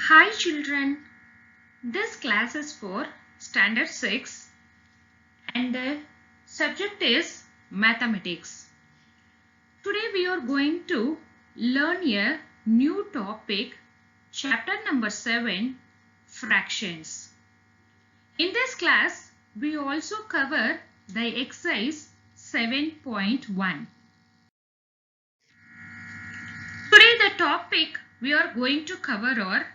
Hi children, this class is for standard 6 and the subject is mathematics. Today we are going to learn a new topic, chapter number 7, fractions. In this class we also cover the exercise 7.1. Today the topic we are going to cover are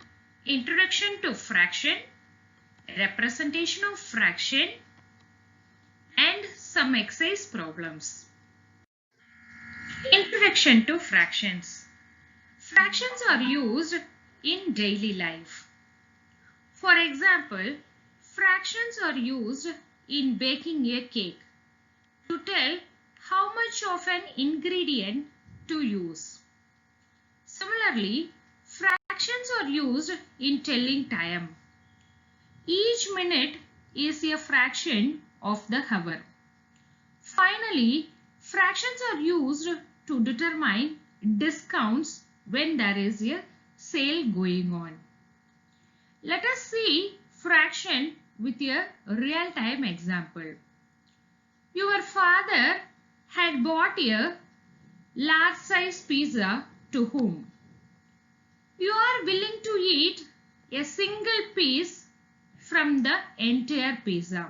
introduction to fraction, representation of fraction and some exercise problems. Introduction to fractions. Fractions are used in daily life. For example, fractions are used in baking a cake to tell how much of an ingredient to use. Similarly, fractions are used in telling time. Each minute is a fraction of the hour. Finally, fractions are used to determine discounts when there is a sale going on. Let us see fraction with a real-time example. Your father had bought a large size pizza to whom? You are willing to eat a single piece from the entire pizza.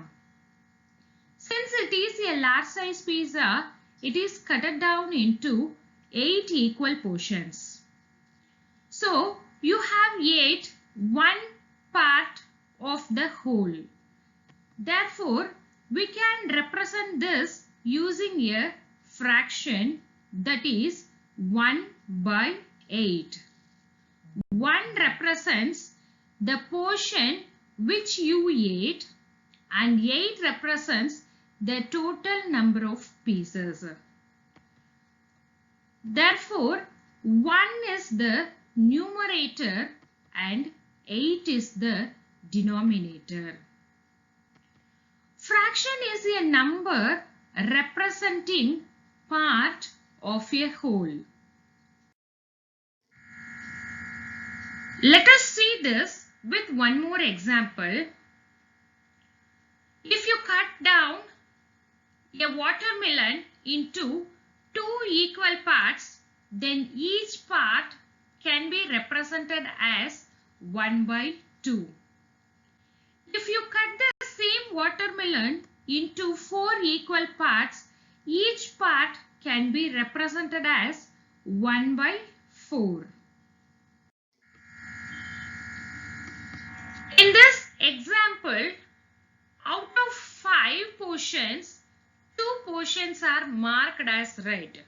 Since it is a large size pizza, it is cut down into 8 equal portions. So, you have ate one part of the whole. Therefore, we can represent this using a fraction, that is 1 by 8. 1 represents the portion which you ate and 8 represents the total number of pieces. Therefore, 1 is the numerator and 8 is the denominator. Fraction is a number representing part of a whole. Let us see this with one more example. If you cut down a watermelon into 2 equal parts, then each part can be represented as 1 by 2. If you cut the same watermelon into 4 equal parts, each part can be represented as 1 by 4. In this example, out of 5 portions, 2 portions are marked as red.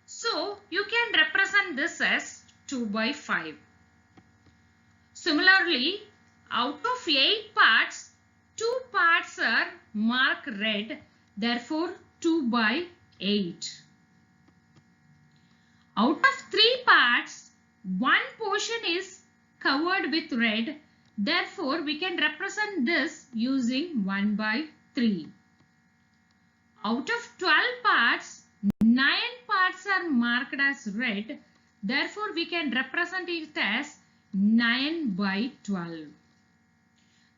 So, you can represent this as 2 by 5. Similarly, out of 8 parts, 2 parts are marked red. Therefore, 2 by 8. Out of 3 parts, 1 portion is covered with red. Therefore, we can represent this using 1 by 3. Out of 12 parts, 9 parts are marked as red. Therefore, we can represent it as 9 by 12.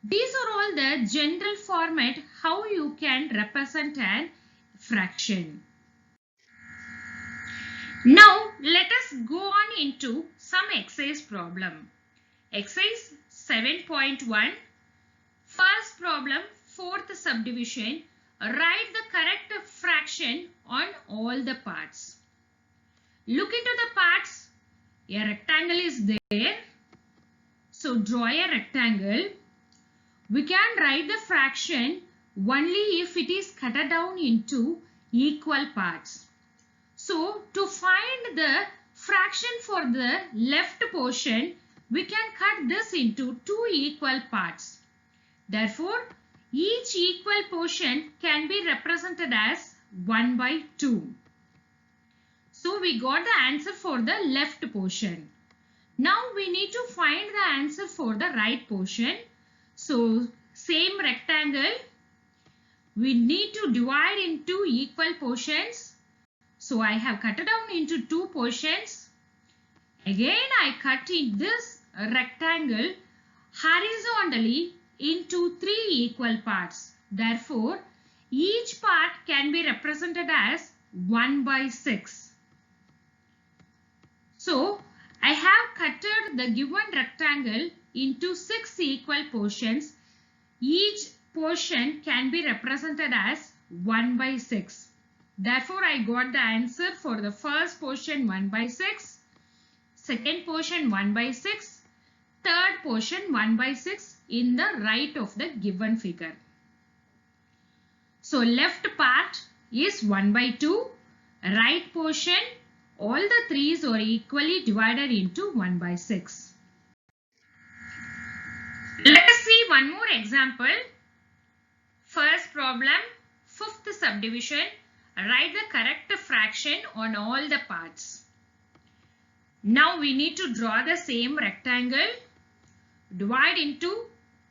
These are all the general format how you can represent an fraction. Now, let us go on into some exercise problem. Exercise 7.1. First problem, 4th subdivision. Write the correct fraction on all the parts. Look into the parts. A rectangle is there. So draw a rectangle. We can write the fraction only if it is cut down into equal parts. So to find the fraction for the left portion, we can cut this into 2 equal parts. Therefore, each equal portion can be represented as 1 by 2. So, we got the answer for the left portion. Now, we need to find the answer for the right portion. So, same rectangle. We need to divide into equal portions. So, I have cut it down into 2 portions. Again, I cut in this a rectangle horizontally into 3 equal parts. Therefore, each part can be represented as 1 by 6. So, I have cutted the given rectangle into 6 equal portions. Each portion can be represented as 1 by 6. Therefore, I got the answer for the first portion 1 by 6, second portion 1 by 6, third portion 1 by 6 in the right of the given figure. So, left part is 1 by 2, right portion all the 3's are equally divided into 1 by 6. Let us see one more example. First problem, fifth subdivision. Write the correct fraction on all the parts. Now we need to draw the same rectangle. Divide into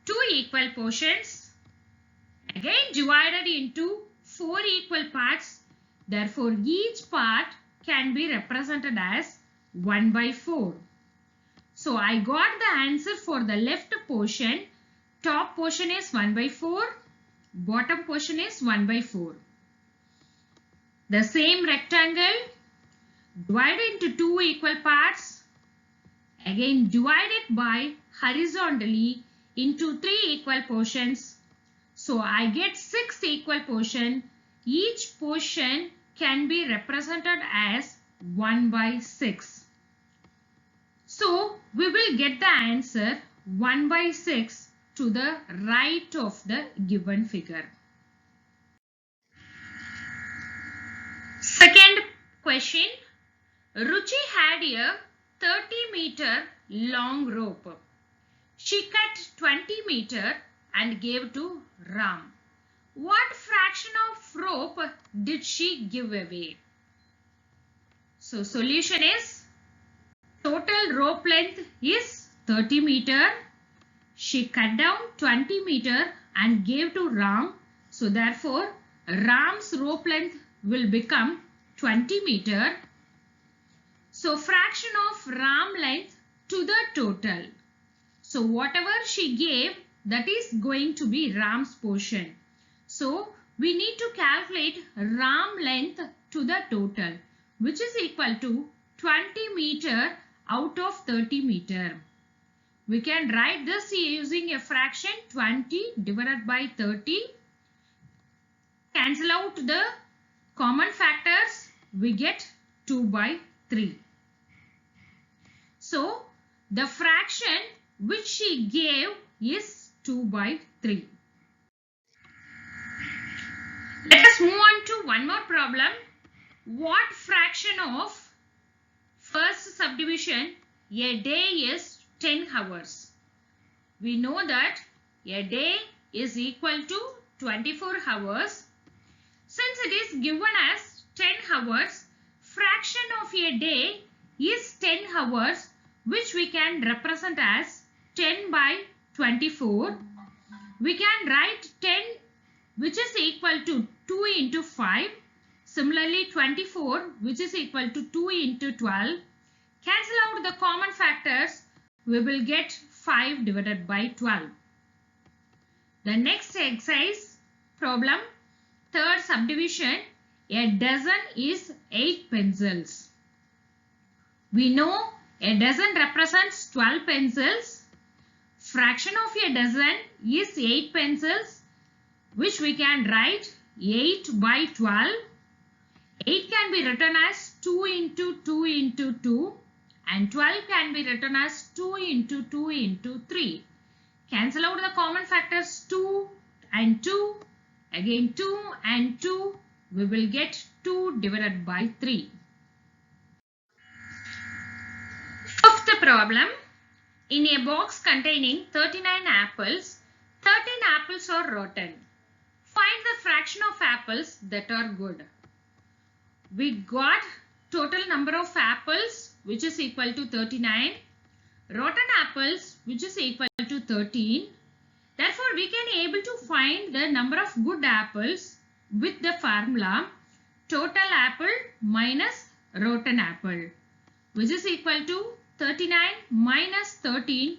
2 equal portions. Again divided into 4 equal parts. Therefore, each part can be represented as 1 by 4. So, I got the answer for the left portion. Top portion is 1 by 4. Bottom portion is 1 by 4. The same rectangle divided into 2 equal parts. Again divided by horizontally into 3 equal portions. So, I get 6 equal portions. Each portion can be represented as 1 by 6. So, we will get the answer 1 by 6 to the right of the given figure. Second question. Ruchi had a 30-meter long rope. She cut 20 meter and gave to Ram. What fraction of rope did she give away? So, solution is total rope length is 30 meter. She cut down 20 meter and gave to Ram. So, therefore, Ram's rope length will become 20 meter. So, fraction of Ram length to the total. So, whatever she gave, that is going to be Ram's portion. So, we need to calculate Ram length to the total, which is equal to 20 meter out of 30 meter. We can write this using a fraction 20 divided by 30. Cancel out the common factors. We get 2 by 3. So, the fraction which she gave is 2 by 3. Let us move on to one more problem. What fraction of first subdivision a day is 10 hours? We know that a day is equal to 24 hours. Since it is given as 10 hours, fraction of a day is 10 hours, which we can represent as 10 by 24. We can write 10, which is equal to 2 into 5. Similarly, 24, which is equal to 2 into 12. Cancel out the common factors. We will get 5 divided by 12. The next exercise problem, third subdivision, a dozen is 8 pencils. We know a dozen represents 12 pencils. Fraction of a dozen is 8 pencils, which we can write 8 by 12. 8 can be written as 2 into 2 into 2 and 12 can be written as 2 into 2 into 3. Cancel out the common factors 2 and 2, again 2 and 2, we will get 2 divided by 3. Fifth problem, in a box containing 39 apples, 13 apples are rotten. Find the fraction of apples that are good. We got total number of apples which is equal to 39, rotten apples which is equal to 13. Therefore, we can able to find the number of good apples with the formula total apple minus rotten apple, which is equal to 39 minus 13,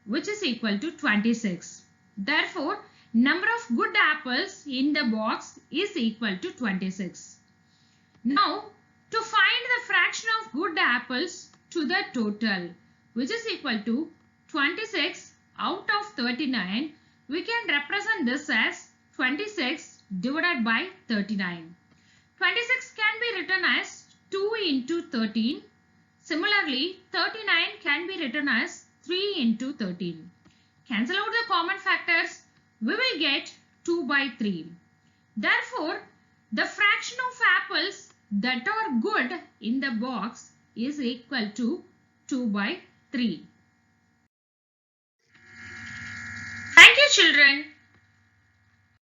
which is equal to 26. Therefore, number of good apples in the box is equal to 26. Now, to find the fraction of good apples to the total, which is equal to 26 out of 39, we can represent this as 26 divided by 39. 26 can be written as 2 into 13. Similarly, 39 can be written as 3 into 13. Cancel out the common factors. We will get 2 by 3. Therefore, the fraction of apples that are good in the box is equal to 2 by 3. Thank you, children.